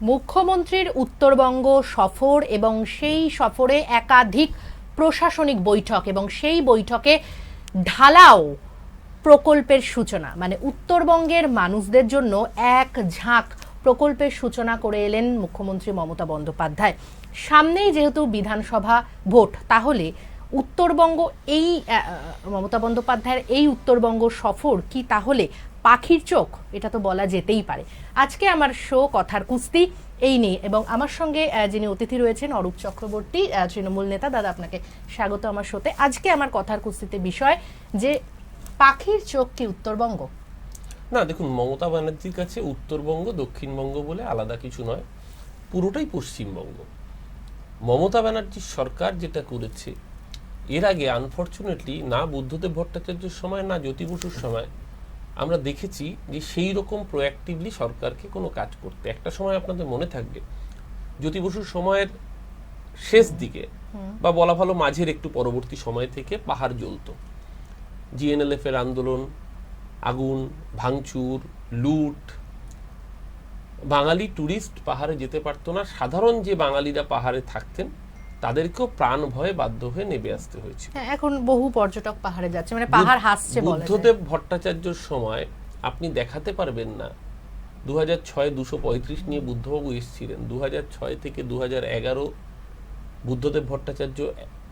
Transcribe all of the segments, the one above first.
মুখ্যমন্ত্রীর উত্তরবঙ্গ সফর এবং সেই সফরে একাধিক প্রশাসনিক বৈঠক এবং সেই বৈঠকে ঢালাও প্রকল্পের সূচনা, মানে উত্তরবঙ্গের মানুষদের জন্য এক ঝাঁক প্রকল্পের সূচনা করে এলেন মুখ্যমন্ত্রী মমতা বন্দ্যোপাধ্যায়। সামনেই যেহেতু বিধানসভা ভোট, তাহলে উত্তরবঙ্গ এই মমতা বন্দ্যোপাধ্যায়ের এই উত্তরবঙ্গ সফর কি তাহলে পাখির চোখ? এটা তো বলা যেতেই পারে। আজকে আমার শো কথার কুস্তি এই নিয়ে, এবং আমার সঙ্গে যিনি অতিথি রয়েছেন অরূপ চক্রবর্তী, তৃণমূল নেতা। দাদা, আপনাকে স্বাগত আমার শোতে। আজকে আমার কথার কুস্তিতে বিষয় যে পাখির চোখ কি উত্তরবঙ্গ? না, দেখুন, মমতা ব্যানার্জির কাছে উত্তরবঙ্গ দক্ষিণবঙ্গ বলে আলাদা কিছু নয়, পুরোটাই পশ্চিমবঙ্গ। মমতা ব্যানার্জির সরকার যেটা করেছে এর আগে আনফর্চুনেটলি না বুদ্ধদেব ভট্টাচার্যের সময় না জ্যোতি বসুর সময় আমরা দেখেছি যে সেই রকম প্রোঅ্যাক্টিভলি সরকারকে কোনো কাজ করতে। একটা সময় আপনাদের মনে থাকবে জ্যোতি বসুর সময়ের শেষ দিকে বা বলা ভালো মাঝের একটু পরবর্তী সময় থেকে পাহাড় জ্বলত, জিএনএলএফ এর আন্দোলন, আগুন, ভাঙচুর, লুট, বাঙালি ট্যুরিস্ট পাহাড়ে যেতে পারতো না। সাধারণ যে বাঙালিরা পাহাড়ে থাকতেন তাদেরকেও প্রাণ ভয়ে বাধ্য হয়ে নেমে আসতে হয়েছে। এখন বহু পর্যটক পাহাড়ে যাচ্ছে, মানে পাহাড় হাসছে। বুদ্ধদেব ভট্টাচার্যর সময় আপনি দেখাতে পারবেন না 2006 235 নিয়ে বুদ্ধবাবু এসেছিলেন। 2006 থেকে 2011 বুদ্ধদেব ভট্টাচার্য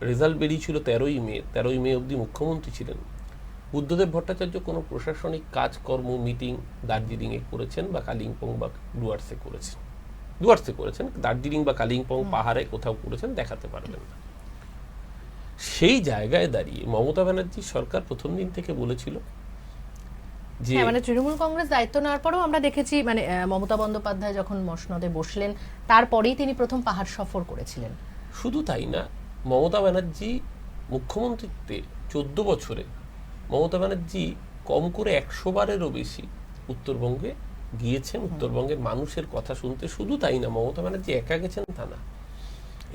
রেজাল্ট বেরিয়েছিল 13ই মে অবধি মুখ্যমন্ত্রী ছিলেন। বুদ্ধদেব ভট্টাচার্য কোনো প্রশাসনিক কাজকর্ম মিটিং দার্জিলিংয়ে করেছেন বা কালিম্পং বা ডুয়ার্সে করেছেন, দার্জিলিং বা কালিম্পং পাহাড়ে কোথাও করেছেন দেখাতে পারবেন না। সেই জায়গায় দাঁড়িয়ে মমতা ব্যানার্জি সরকার প্রথম দিন থেকে বলেছিল যে মানে তৃণমূল কংগ্রেস দায়িত্ব নেওয়ার পরেও আমরা দেখেছি, মানে মমতা বন্দ্যোপাধ্যায় যখন মসনদে বসলেন তারপরেই তিনি প্রথম পাহাড় সফর করেছিলেন। শুধু তাই না, মমতা ব্যানার্জি মুখ্যমন্ত্রীত্বে 14 বছরে মমতা ব্যানার্জি কম করে 100 বারেরও বেশি উত্তরবঙ্গে গিয়েছেন, উত্তরবঙ্গের মানুষের কথা শুনতে। শুধু তাই না, মমতা ব্যানার্জি একা গেছেন তা না,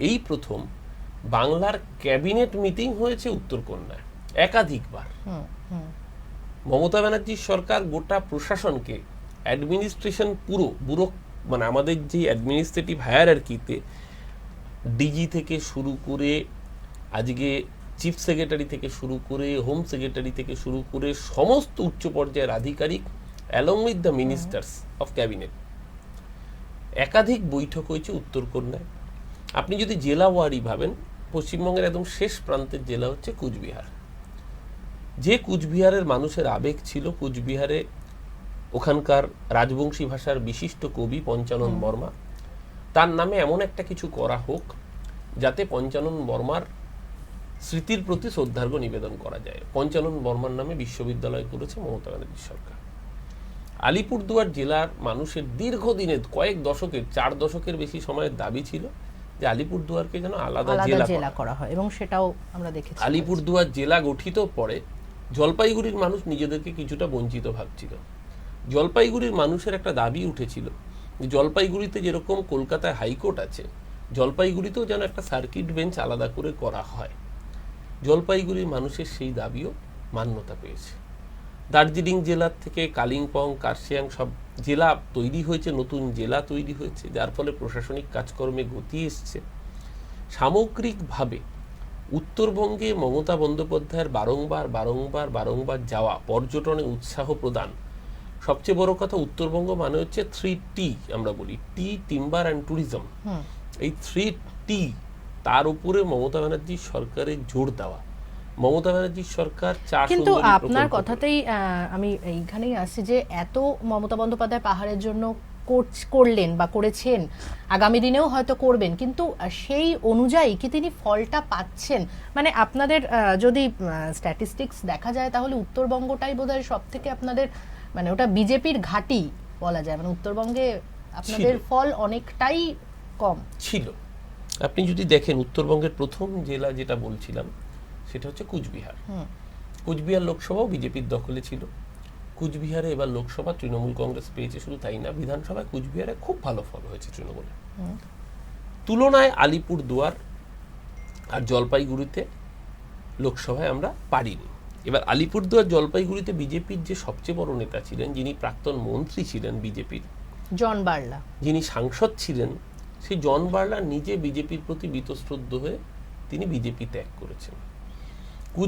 এই প্রথম বাংলার ক্যাবিনেট মিটিং হয়েছে উত্তরকন্যায় একাধিকবার। মমতা ব্যানার্জির সরকার গোটা প্রশাসনকে, অ্যাডমিনিস্ট্রেশন পুরো মানে আমাদের যে অ্যাডমিনিস্ট্রেটিভ হায়ারার্কিতে ডিজি থেকে শুরু করে আজকে চিফ সেক্রেটারি থেকে শুরু করে হোম সেক্রেটারি থেকে শুরু করে সমস্ত উচ্চ পর্যায়ের আধিকারিক along with the ministers of cabinet একাধিক বৈঠক হয়েছে উত্তরকন্যায়। আপনি যদি জেলা ওয়ারি ভাবেন, পশ্চিমবঙ্গের একদম শেষ প্রান্তের জেলা হচ্ছে কুচবিহার। যে কুচবিহারের মানুষের আবেগ ছিল, কুচবিহারে ওখানকার রাজবংশী ভাষার বিশিষ্ট কবি পঞ্চানন বর্মা, তার নামে এমন একটা কিছু করা হোক যাতে পঞ্চানন বর্মার স্মৃতির প্রতি শ্রদ্ধার্ঘ্য নিবেদন করা যায়। পঞ্চানন বর্মার নামে বিশ্ববিদ্যালয় করেছে মমতা ব্যানার্জি সরকার। আলিপুরদুয়ার জেলার মানুষের দীর্ঘদিনের কয়েক দশকের 4 দশকের বেশি সময়ের দাবি ছিল যে আলিপুরদুয়ারকে যেন আলাদা জেলা করা হয়, এবং সেটাও আমরা দেখেছি। আলিপুরদুয়ার জেলা গঠিত পরে জলপাইগুড়ির মানুষ নিজেদেরকে কিছুটা বঞ্চিত ভাবছিল। জলপাইগুড়ির মানুষের একটা দাবি উঠেছিল, জলপাইগুড়িতে যেরকম কলকাতায় হাইকোর্ট আছে, জলপাইগুড়িতেও যেন একটা সার্কিট বেঞ্চ আলাদা করে করা হয়। জলপাইগুড়ির মানুষের সেই দাবিও মান্যতা পেয়েছে। দার্জিলিং জেলার থেকে কালিম্পং, কার্শিয়াং সব জেলা তৈরি হয়েছে, নতুন জেলা তৈরি হয়েছে, যার ফলে প্রশাসনিক কাজকর্মে গতি এসছে। সামগ্রিকভাবে উত্তরবঙ্গে মমতা বন্দ্যোপাধ্যায়ের বারংবার যাওয়া, পর্যটনে উৎসাহ প্রদান। সবচেয়ে বড় কথা, উত্তরবঙ্গ মানে হচ্ছে 3T, আমরা বলি টি, টিম্বার অ্যান্ড ট্যুরিজম। এই 3T, তার উপরে মমতা ব্যানার্জির সরকারের জোর দেওয়া। মমতা ব্যানার্জির সরকার কিন্তু আপনার কথাতেই আমি এইখানেই আসছি যে এত মমতা বন্দ্যোপাধ্যায় পাহাড়ের জন্য করলেন বা করেছেন, আগামী দিনেও হয়তো করবেন, কিন্তু সেই অনুযায়ী কি তিনি ফলটা পাচ্ছেন? মানে আপনাদের যদি স্ট্যাটিস্টিক্স দেখা যায় তাহলে উত্তরবঙ্গটাই বোধহয় সব থেকে আপনাদের, মানে ওটা বিজেপির ঘাঁটি বলা যায়, মানে উত্তরবঙ্গে আপনাদের ফল অনেকটাই কম ছিল। আপনি যদি দেখেন উত্তরবঙ্গের প্রথম জেলা যেটা বলছিলাম সেটা হচ্ছে কুচবিহার। কুচবিহার লোকসভাও বিজেপির দখলে ছিল। কুচবিহারে এবার লোকসভা তৃণমূল কংগ্রেস পেয়েছে। শুধু তাই না, বিধানসভায় কুচবিহারে খুব ভালো ফল হয়েছে তৃণমূলের তুলনায়। আলিপুরদুয়ার আর জলপাইগুড়িতে লোকসভায় আমরা পারিনি। এবার আলিপুরদুয়ার জলপাইগুড়িতে বিজেপির যে সবচেয়ে বড় নেতা ছিলেন, যিনি প্রাক্তন মন্ত্রী ছিলেন বিজেপির, জন বার্লা যিনি সাংসদ ছিলেন, সেই জন বার্লা নিজে বিজেপির প্রতি বীতশ্রদ্ধ হয়ে তিনি বিজেপি ত্যাগ করেছেন।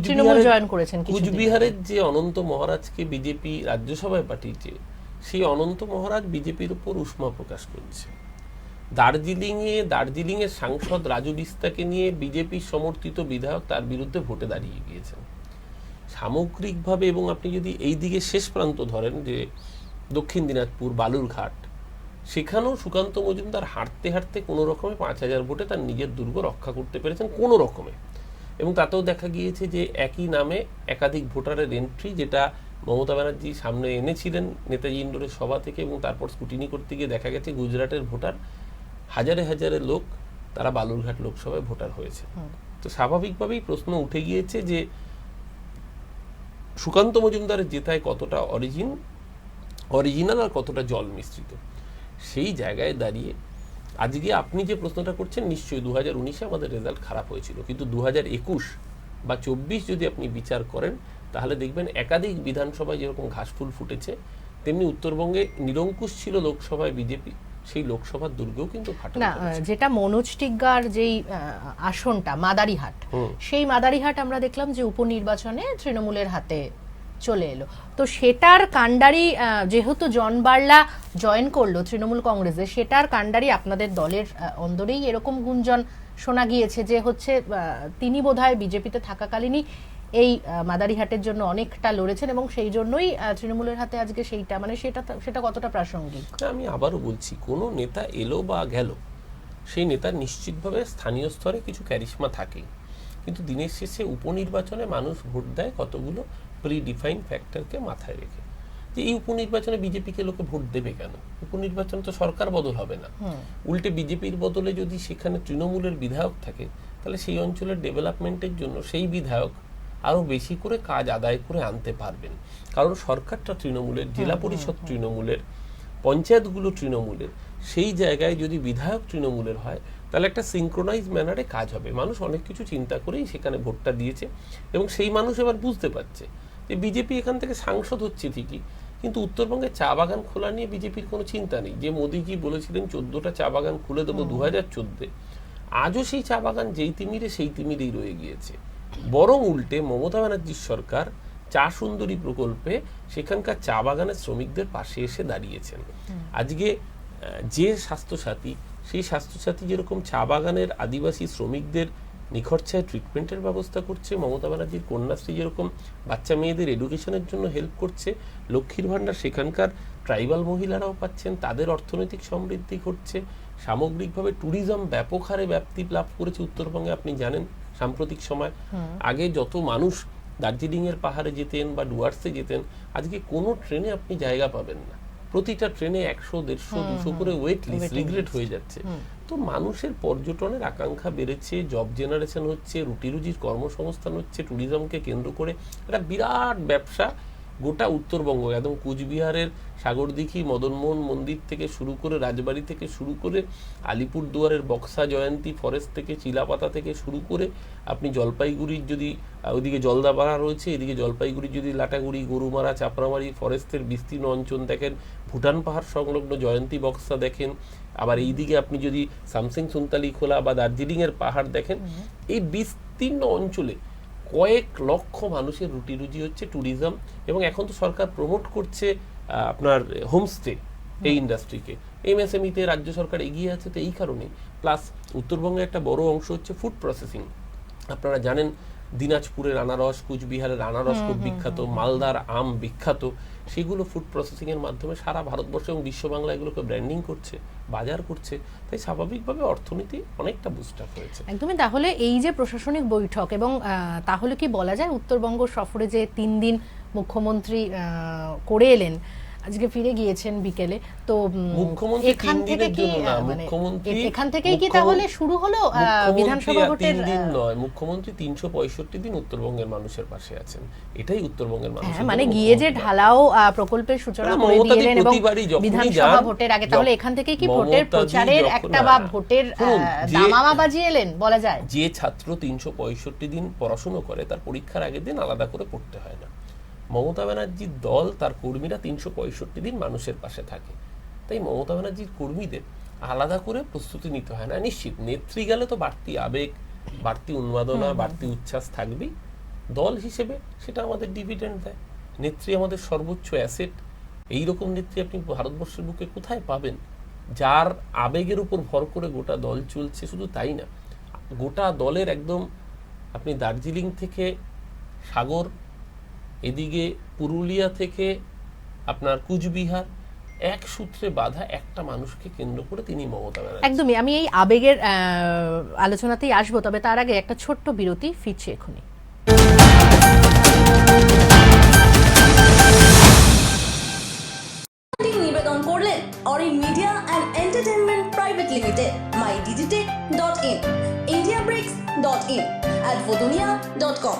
তৃণমূল জয়েন করেছেন কিছুদিন আগে। কুচবিহারের যে অনন্ত মহারাজকে বিজেপি রাজ্যসভায় পাঠিয়েছে, সেই অনন্ত মহারাজ বিজেপির উপর উষ্মা প্রকাশ করছে। দার্জিলিং এর সাংসদ রাজু বিস্তাকে নিয়ে বিজেপি সমর্থিত বিধায়ক তার বিরুদ্ধে ভোটে দাঁড়িয়ে গিয়েছেন। সামগ্রিকভাবে, এবং আপনি যদি এই দিকে শেষ প্রান্ত ধরেন যে দক্ষিণ দিনাজপুর বালুরঘাট, সেখানেও সুকান্ত মজুমদার হাঁটতে হাঁটতে কোনো রকমে 5,000 ভোটে তার নিজের দুর্গ রক্ষা করতে পেরেছেন কোনো রকমে। এবং তাতেও দেখা গিয়েছে যে একই নামে একাধিক ভোটারের এন্ট্রি, যেটা মমতা ব্যানার্জি সামনে এনেছিলেন নেতাজি ইন্ডোরের সভা থেকে, এবং তারপর স্কুটিনি করতে গিয়ে দেখা গেছে গুজরাটের ভোটার হাজারে হাজারে লোক তারা বালুরঘাট লোকসভায় ভোটার হয়েছে। তো স্বাভাবিকভাবেই প্রশ্ন উঠে গিয়েছে যে সুকান্ত মজুমদারের জেতায় কতটা অরিজিনাল আর কতটা জল মিশ্রিত। সেই জায়গায় দাঁড়িয়ে আজকে আপনি যে প্রশ্নটা করছেন, নিশ্চয়ই 2019-এ আমাদের রেজাল্ট খারাপ হয়েছিল, কিন্তু 2021 বা 24 যদি আপনি বিচার করেন, তাহলে দেখবেন একাধিক বিধানসভায় যেরকম ঘাসফুল ফুটেছে, তেমনি উত্তরবঙ্গে নিরঙ্কুশ ছিল লোকসভায় বিজেপি, সেই লোকসভার দুর্গেও কিন্তু ফাটল না, যেটা মনোজ টিগ্গার যেই আসনটা মাদারিহাট, সেই মাদারিহাট আমরা দেখলাম যে উপনির্বাচনে তৃণমূলের হাতে চলে এলো। তো সেটার কাণ্ডারি যেহেতু জন বার্লা জয়েন করলো তৃণমূল কংগ্রেসে, সেটার কাণ্ডারি আপনাদের দলের অন্দরেই এরকম গুঞ্জন শোনা গিয়েছে যে হচ্ছে তিনি বোধহয় বিজেপিতে থাকাকালীনই এই মাদারিহাটের জন্য অনেকটা লড়েছেন, এবং সেই জন্যই তৃণমূলের হাতে আজকে সেইটা, মানে সেটা কতটা প্রাসঙ্গিক? আমি আবারও বলছি, কোনো নেতা এলো বা গেল, সেই নেতার নিশ্চিতভাবে স্থানীয় স্তরে কিছু ক্যারিশমা থাকে, কিন্তু দিনের শেষে উপনির্বাচনে মানুষ ভোট দেয় কতগুলো প্রিডিফাইন ফ্যাক্টরকে মাথায় রেখে। যে এই উপনির্বাচনে বিজেপিকে লোকে ভোট দেবে কেন? উপনির্বাচনে তো সরকার বদল হবে না, উল্টে বিজেপির বদলে যদি সেখানে তৃণমূলের বিধায়ক থাকে, তাহলে সেই অঞ্চলের ডেভেলপমেন্টের জন্য সেই বিধায়ক আরো বেশি করে কাজ আদায় করে আনতে পারবেন। কারণ সরকারটা তৃণমূলের, জেলা পরিষদ তৃণমূলের, পঞ্চায়েতগুলো তৃণমূলের, সেই জায়গায় যদি বিধায়ক তৃণমূলের হয়, তাহলে একটা সিনক্রোনাইজ ম্যানারে কাজ হবে। মানুষ অনেক কিছু চিন্তা করেই সেখানে ভোটটা দিয়েছে, এবং সেই মানুষ এবার বুঝতে পারছে যে বিজেপি এখান থেকে সাংসদ হচ্ছে ঠিকই, কিন্তু উত্তরবঙ্গে চা বাগান খোলা নিয়ে বিজেপির কোনো চিন্তা নেই। যে মোদিজি বলেছিলেন 14টা চা বাগান খুলে দেবো 2014-এ, আজও সেই চা বাগান যেই তিমিরে সেই তিমিরেই রয়ে গিয়েছে। বরং উল্টে মমতা ব্যানার্জির সরকার চা সুন্দরী প্রকল্পে সেখানকার চা বাগানের শ্রমিকদের পাশে এসে দাঁড়িয়েছেন। আজকে যে স্বাস্থ্যসাথী, সেই স্বাস্থ্যসাথী যেরকম চা বাগানের আদিবাসী শ্রমিকদের নিখরচায় ট্রিটমেন্টের ব্যবস্থা করছে, মমতা ব্যানার্জির কন্যাশ্রী যেরকম বাচ্চা মেয়েদের এডুকেশনের জন্য হেল্প করছে, লক্ষ্মীর ভাণ্ডার সেখানকার ট্রাইবাল মহিলারাও পাচ্ছেন, তাদের অর্থনৈতিক সমৃদ্ধি ঘটছে। সামগ্রিকভাবে ট্যুরিজম ব্যাপক হারে ব্যাপ্তি লাভ করেছে উত্তরবঙ্গে। আপনি জানেন সাম্প্রতিক সময় আগে যত মানুষ দার্জিলিং এর পাহাড়ে যেতেন বা ডুয়ার্সে যেতেন, আজকে কোনো ট্রেনে আপনি জায়গা পাবেন না। প্রতিটা ট্রেনে 100, 150, 200 করে ওয়েট লিস্ট, রিগ্রেট হয়ে যাচ্ছে। তো মানুষের পর্যটনের আকাঙ্ক্ষা বেড়েছে, জব জেনারেশন হচ্ছে, রুটি রুজির কর্মসংস্থান হচ্ছে, ট্যুরিজমকে কেন্দ্র করে একটা বিরাট ব্যবসা গোটা উত্তরবঙ্গ, একদম কুচবিহারের সাগরদিঘি মদনমোহন মন্দির থেকে শুরু করে, রাজবাড়ি থেকে শুরু করে, আলিপুরদুয়ারের বক্সা জয়ন্তী ফরেস্ট থেকে, চিলাপাতা থেকে শুরু করে, আপনি জলপাইগুড়ির যদি ওইদিকে জলদাপাড়া রয়েছে, এদিকে জলপাইগুড়ির যদি লাটাগুড়ি, গরুমারা, চাপড়ামারি ফরেস্টের বিস্তীর্ণ অঞ্চল দেখেন, ভুটান পাহাড় সংলগ্ন জয়ন্তী বক্সা দেখেন, আবার এইদিকে আপনি যদি সামসিং সুনতালি খোলা বা দার্জিলিংয়ের পাহাড় দেখেন, এই বিস্তীর্ণ অঞ্চলে কয়েক লক্ষ মানুষের রুটি রুজি হচ্ছে ট্যুরিজম। এবং এখন তো সরকার প্রমোট করছে আপনার হোমস্টে, এই ইন্ডাস্ট্রিকে। এমএসএমইতে রাজ্য সরকার এগিয়ে আছে তো এই কারণে। প্লাস উত্তরবঙ্গে একটা বড় অংশ হচ্ছে ফুড প্রসেসিং। আপনারা জানেন দিনাজপুরের আনারস, কুচবিহারের আনারস খুব বিখ্যাত, মালদার আম বিখ্যাত, সেগুলো ফুড প্রসেসিং এর মাধ্যমে সারা ভারতবর্ষ এবং বিশ্ব বাংলা এগুলোকে ব্র্যান্ডিং করছে, বাজার করছে। তাই স্বাভাবিকভাবে অর্থনীতি অনেকটা বুস্ট আপ হয়েছে। একদমই। তাহলে এই যে প্রশাসনিক বৈঠক, এবং তাহলে কি বলা যায় উত্তরবঙ্গ সফরে যে 3 দিন মুখ্যমন্ত্রী করে এলেন, আজকে ফিরে গিয়েছেন বিকেলে, তো এখান থেকে কি এখান থেকেই কি তাহলে শুরু হলো বিধানসভা ভোটের? 3 দিন নয়, মুখ্যমন্ত্রী 365 দিন উত্তরবঙ্গের মানুষের পাশে আছেন। এটাই উত্তরবঙ্গের মানুষ। মানে গিয়ে যে ঢালাও প্রকল্পের সূচনা করে দিলেন এবং বিধানসভা ভোটের আগে, তাহলে এখান থেকে কি ভোটের প্রচারের একটা বা ভোটের দামামা বাজিয়ে এলেন বলা যায়? যে ছাত্র 365 দিন পড়াশোনা করে, তার পরীক্ষার আগের দিন আলাদা করে পড়তে হয় না। মমতা ব্যানার্জির দল, তার কর্মীরা 365 দিন মানুষের পাশে থাকে। তাই মমতা ব্যানার্জির কর্মীদের আলাদা করে প্রস্তুতি নিতে হয় না। নিশ্চিত নেত্রী গেলে তো বাড়তি আবেগ, বাড়তি উন্মাদনা, বাড়তি উচ্ছ্বাস থাকবেই। দল হিসেবে সেটা আমাদের ডিভিডেন্ড দেয়। নেত্রী আমাদের সর্বোচ্চ অ্যাসেট। এইরকম নেত্রী আপনি ভারতবর্ষের বুকে কোথায় পাবেন, যার আবেগের উপর ভর করে গোটা দল চলছে? শুধু তাই না, গোটা দলের একদম আপনি দার্জিলিং থেকে সাগর, এদিকে পুরুলিয়া থেকে আপনার কুচবিহার, এক সূত্রে বাঁধা একটা মানুষকে কেন্দ্র করে তিনি মমতা ব্যানার্জি। একদমই, আমি এই আবেগের আলোচনাতেই আসবো, তবে তার আগে একটা ছোট্ট বিরতি, ফিরছি এখনই। নিবেদন করলেন Arin media and entertainment private limited, mydigitech.in, indiabricks.in, advodunia.com।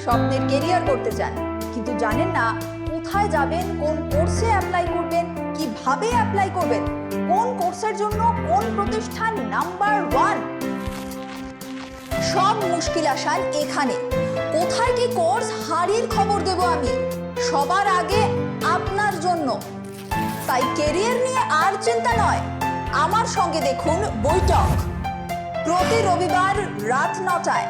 স্বপ্নের কেরিয়ার করতে চান কিন্তু জানেন না কোথায় যাবেন, কোন কোর্সে অ্যাপ্লাই করবেন, কিভাবে অ্যাপ্লাই করবেন, কোন কোর্সের জন্য কোন প্রতিষ্ঠান নাম্বার 1। সব মুশকিল আসান এখানে। কোথায় কি কোর্স হারির খবর দেব আমি, সবার আগে আপনার জন্য। তাই কেরিয়ার নিয়ে আর চিন্তা নয়, আমার সঙ্গে দেখুন বৈঠক, প্রতি রবিবার রাত 9টায়।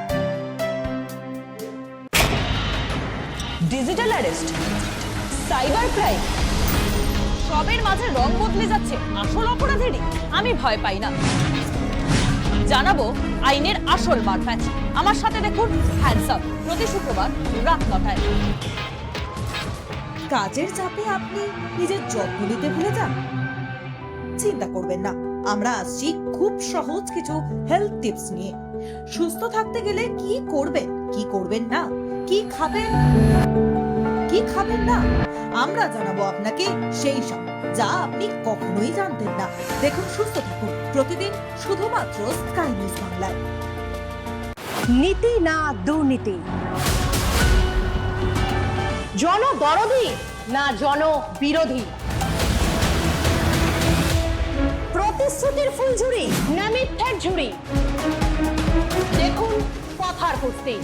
ডিজিটাল অ্যারেস্ট, সাইবার ক্রাইম, সবের মাঝে রং বদলে যাচ্ছে আসল অপরাধেরই। আমি ভয় পাই না, জানাবো আইনের আসল মারপ্যাচ। আমার সাথে দেখুন হ্যান্ডস আপ, প্রতি শুক্রবার রাত 9টায়। কাজের চাপে আপনি নিজের যত্ন নিতে ভুলে যান? চিন্তা করবেন না, আমরা আসছি খুব সহজ কিছু হেলথ টিপস নিয়ে। সুস্থ থাকতে গেলে কি করবেন, কি করবেন না, কি খাবেন, কি খাবেন না, আমরা জানাবো আপনাকে সেই সব যা আপনি কখনোই জানতেন না। দেখুন সুস্থ থাকুন প্রতিদিন শুধুমাত্র স্কাই নিউজ বাংলায়। নীতি না দুর্নীতি, জনদরদি না জনবিরোধী, প্রতিশ্রুতির ফুলঝুরি না মিথ্যার ঝুড়ি, দেখুন কথার কুস্তি।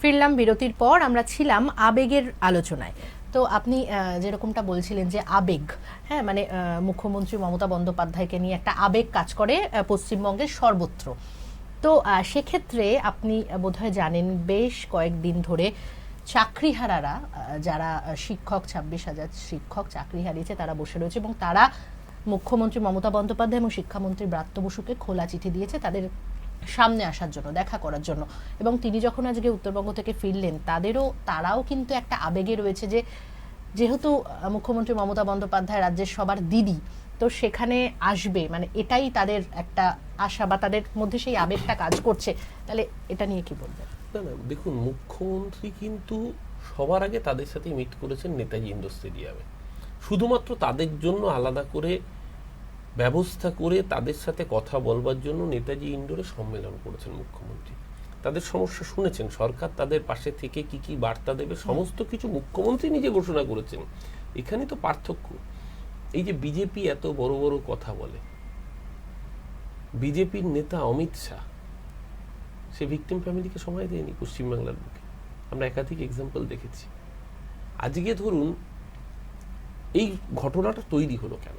ফিরলাম বিরতির পর। আমরা ছিলাম আবেগের আলোচনায়। তো আপনি যেরকমটা বলছিলেন যে আবেগ, হ্যাঁ, মানে মুখ্যমন্ত্রী মমতা বন্দ্যোপাধ্যায়কে নিয়ে একটা আবেগ কাজ করে পশ্চিমবঙ্গের সর্বত্র। তো সেক্ষেত্রে আপনি বোধহয় জানেন বেশ কয়েকদিন ধরে চাকরিহারারা, যারা শিক্ষক, 26,000 শিক্ষক চাকরি হারিয়েছে, তারা বসে রয়েছে এবং তারা মুখ্যমন্ত্রী মমতা বন্দ্যোপাধ্যায় এবং শিক্ষামন্ত্রী ব্রাত্য বসুকে খোলা চিঠি দিয়েছে তাদের সামনে আসার জন্য, দেখা করার জন্য। এবং তিনি যখন আজকে উত্তরবঙ্গ থেকে ফিরলেন, তারাও কিন্তু একটা আবেগে রয়েছে যে যেহেতু মুখ্যমন্ত্রী মমতা বন্দ্যোপাধ্যায় রাজ্যের সবার দিদি, তো সেখানে আসবে, মানে এটাই তাদের একটা আশা বা তাদের মধ্যে সেই আবেগটা কাজ করছে। তাহলে এটা নিয়ে কি বলবেন? না না, দেখুন, মুখ্যমন্ত্রী কিন্তু সবার আগে তাদের সাথে মিট করেছেন নেতাজি ইন্ডোর স্টেডিয়ামে। শুধুমাত্র তাদের জন্য আলাদা করে ব্যবস্থা করে তাদের সাথে কথা বলবার জন্য নেতাজি ইন্ডোরে সম্মেলন করেছেন মুখ্যমন্ত্রী। তাদের সমস্যা শুনেছেন, সরকার তাদের পাশে থেকে কি কি বার্তা দেবে সমস্ত কিছু মুখ্যমন্ত্রী নিজে ঘোষণা করেছেন। এখানে তো পার্থক্য। এই যে বিজেপি এত বড় বড় কথা বলে, বিজেপির নেতা অমিত শাহ সে ভিকটিম ফ্যামিলিকে সময় দেয়নি পশ্চিমবাংলার বুকে। আমরা একাধিক এক্সাম্পল দেখেছি। আজকে ধরুন এই ঘটনাটা তৈরি হলো কেন?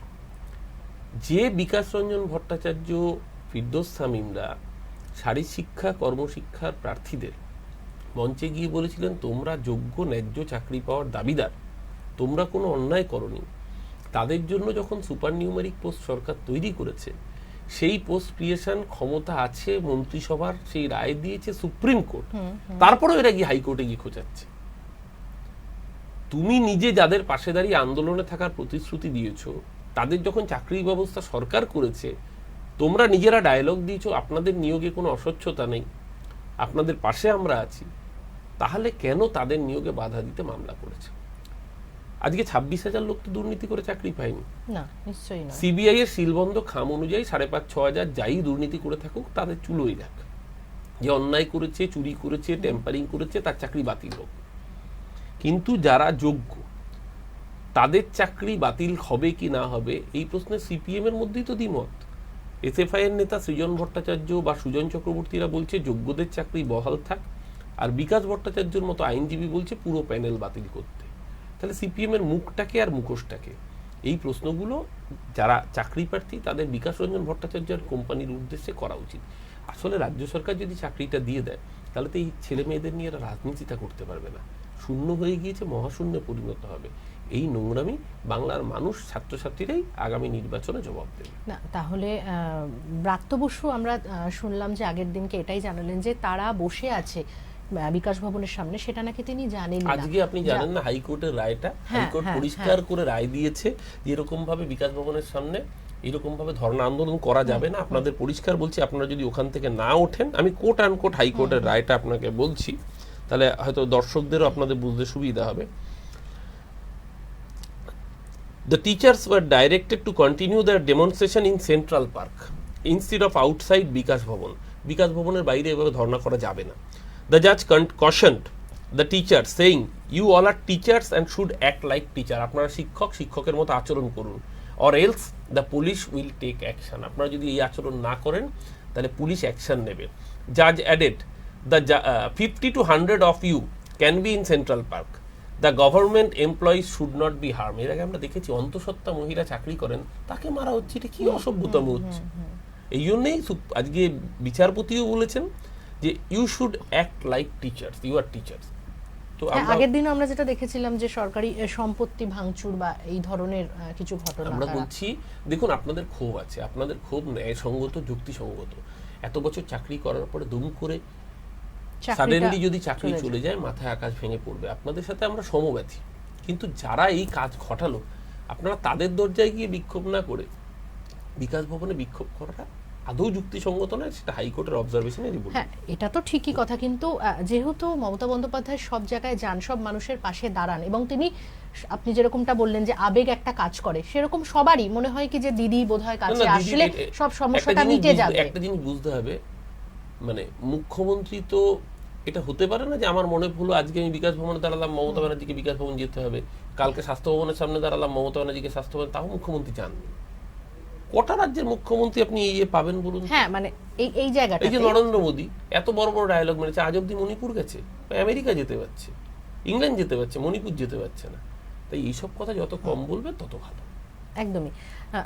যে বিকাশ রঞ্জন ভট্টাচার্য, ফিরদৌস শামীমরা শারীর শিক্ষা কর্মশিক্ষার প্রার্থীদের মঞ্চে গিয়ে বলেছিলেন তোমরা যোগ্য ন্যায্য চাকরি পাওয়ার দাবিদার, তোমরা কোনো অন্যায় করনি, তাদের জন্য যখন সুপার নিউমেরিক পোস্ট সরকার তৈরি করেছে, সেই পোস্ট ক্রিয়েশন ক্ষমতা আছে মন্ত্রিসভার, সেই রায় দিয়েছে সুপ্রিম কোর্ট, তারপরেও এরা গিয়ে হাইকোর্টে গিয়ে খোঁচাচ্ছে। তুমি নিজে যাদের পাশে দাঁড়িয়ে আন্দোলনে থাকার প্রতিশ্রুতি দিয়েছো, তাদের যখন চাকরি ব্যবস্থা সরকার করেছে, তোমরা নিজেরা ডায়লগ দিয়েছো আপনাদের নিয়োগে কোনো অস্বচ্ছতা নেই, আপনাদের পাশে আমরা আছি, তাহলে কেন তাদের নিয়োগে বাধা দিতে মামলা করেছে? আজকে 26,000 লোক তো দুর্নীতি করে চাকরি পায়নি না, নিশ্চয়ই না। সিবিআই এর সিলবন্ধ খাম অনুযায়ী 5,500-6,000 যাই দুর্নীতি করে থাকুক তাদের চুলোই যাক। যে অন্যায় করেছে, চুরি করেছে, টেম্পারিং করেছে, তার চাকরি বাতিল হোক। কিন্তু যারা যোগ্য তাদের চাকরি বাতিল হবে কি না হবে এই প্রশ্নে সিপিএম এর মধ্যেই তো দ্বিমত। এসএফআই এর নেতা সৃজন ভট্টাচার্য বা সুজন চক্রবর্তীরা বলছে যোগ্যদের চাকরি বহাল থাক, আর বিকাশ ভট্টাচার্যের মতো আইনজীবী বলছে পুরো প্যানেল বাতিল করতে। তাহলে সিপিএম এর মুখটাকে আর মুখোশটাকে, এই প্রশ্নগুলো যারা চাকরি প্রার্থী তাদের বিকাশ রঞ্জন ভট্টাচার্য আর কোম্পানির উদ্দেশ্যে করা উচিত। আসলে রাজ্য সরকার যদি চাকরিটা দিয়ে দেয় তাহলে তো এই ছেলে মেয়েদের নিয়ে এরা রাজনীতিটা করতে পারবে না, শূন্য হয়ে গিয়েছে মহাশূন্যে পরিণত হবে। এই নোংরামি বাংলার মানুষ, ছাত্রছাত্রীরাই আগামী নির্বাচনে জবাব দেবে। না তাহলে ব্রাত্য বসু আমরা শুনলাম যে আগের দিনকে এটাই জানালেন যে তারা বসে আছে বিকাশ ভবনের সামনে, সেটা নাকি তিনি জানেন না। আজকে আপনি জানেন না হাইকোর্টের রায়টা, হাইকোর্ট পরিষ্কার করে রায় দিয়েছে যে এরকম ভাবে বিকাশ ভবনের সামনে এরকম ভাবে ধর্ণা আন্দোলন করা যাবে না। আপনাদের পরিষ্কার বলছি, আপনারা যদি ওখান থেকে না ওঠেন, আমি কোট আনকোট হাইকোর্টের রায়টা আপনাকে বলছি, তাহলে হয়তো দর্শকদেরও আপনাদের বুঝতে সুবিধা হবে। The teachers were directed to continue their demonstration in Central Park instead of outside Bikash Bhavan. Bikash Bhavanের বাইরে এভাবে ধর্ণা করা যাবে না। The judge cautioned the teachers saying, "You all are teachers and should act like teacher." আপনারা শিক্ষক, শিক্ষকের মতো আচরণ করুন, or else the police will take action. আপনারা যদি এই আচরণ না করেন তাহলে পুলিশ অ্যাকশন নেবে। Judge added, the 50 to 100 of you can be in Central Park. The government employees should not be harmed. এর আগে আমরা দেখেছি অন্তঃসত্ত্বা মহিলা চাকরি করেন, তাকে মারা হচ্ছে, এটা কি অসভ্যতাম হচ্ছে। এই জন্যই আজকে বিচারপতিও বলেছেন যে you should act like teachers, you are teachers. তো আগের দিন আমরা যেটা দেখেছিলাম যে সরকারি সম্পত্তি ভাঙচুর বা এই ধরনের কিছু ঘটনা আমরা বলছি, দেখুন আপনাদের ক্ষোভ আছে, আপনাদের ক্ষোভ ন্যায়সঙ্গত, যুক্তিসঙ্গত। এত বছর চাকরি করার পরে দুম করে সাডেনলি যদি চাকরি চলে যায়, মাথায় আকাশ ভেঙে পড়বে। আপনাদের সাথে আমরা সমব্যথী, কিন্তু যারা এই কাজ ঘটালো আপনারা তাদের দরজায় গিয়ে বিক্ষোভ না করে বিকাশ ভবনে বিক্ষোভ করাটা আদৌ যুক্তিসঙ্গত নয়, সেটা হাইকোর্টের অবজারভেশনেরই বলবো। হ্যাঁ, এটা তো ঠিকই কথা, কিন্তু যেহেতু মমতা বন্দ্যোপাধ্যায় সব জায়গায় যান, সব মানুষের পাশে দাঁড়ান, এবং তিনি আপনি যেরকমটা বললেন যে আবেগ একটা কাজ করে, সেরকম সবারই মনে হয় কি যে দিদি বোধহয় কাছে আসলে সব সমস্যাটা মিটে যাবে। একটা জিনিস বুঝতে হবে, মানে মুখ্যমন্ত্রী তো এটা হতে পারে না যে আমার মনে হলো আজকে আমি বিকাশ ভবনে দাঁড়ালাম, মমতা ব্যানার্জিকে বিকাশ ভবন যেতে হবে, কালকে স্বাস্থ্য ভবনের সামনে দাঁড়ালাম, মমতা ব্যানার্জিকে স্বাস্থ্য ভবন, তাও মুখ্যমন্ত্রী চান। কটা রাজ্যের মুখ্যমন্ত্রী আপনি এই পাবেন বলুন? হ্যাঁ, মানে এই জায়গাটা, এই যে নরেন্দ্র মোদী এত বড় বড় ডায়লগ মেরেছে, আজ অব্দি মণিপুর গেছে, আমেরিকা যেতে পারছে, ইংল্যান্ড যেতে পারছে, মণিপুর যেতে পারছে না। তাই এইসব কথা যত কম বলবে তত ভালো। একদমই।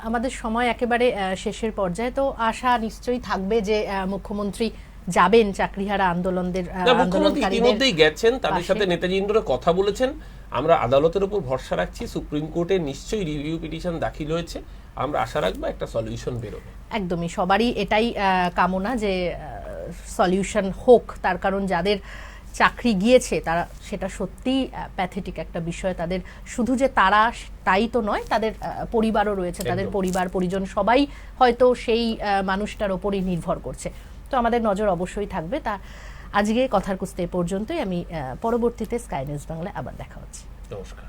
আমাদের সময় একেবারে শেষের পর্যায়ে, তো আশা নিশ্চয়ই থাকবে যে মুখ্যমন্ত্রী যাবেন চাকরিহারা মুখ্যমন্ত্রী ইতিমধ্যেই গেছেন, তাদের সাথে নেতাজি ইন্ডোরে কথা বলেছেন। আমরা আদালতের উপর ভরসা রাখছি, সুপ্রিম কোর্টে নিশ্চয়ই রিভিউ পিটিশন দাখিল হয়েছে, আমরা আশা রাখবো একটা সলিউশন বেরোবে। একদমই, সবারই এটাই কামনা যে সলিউশন হোক, তার কারণ যাদের চাকরি গিয়েছে তারা, সেটা সত্যিই প্যাথেটিক একটা বিষয়। তাদের শুধু যে তারা তাই তো নয়, তাদের পরিবারও রয়েছে, তাদের পরিবার পরিজন সবাই হয়তো সেই মানুষটার ওপরই নির্ভর করছে। তো আমাদের নজর অবশ্যই থাকবে। তা আজকে কথার কুস্তি এ পর্যন্তই। আমি পরবর্তীতে স্কাই নিউজ বাংলায় আবার দেখা হচ্ছে। নমস্কার।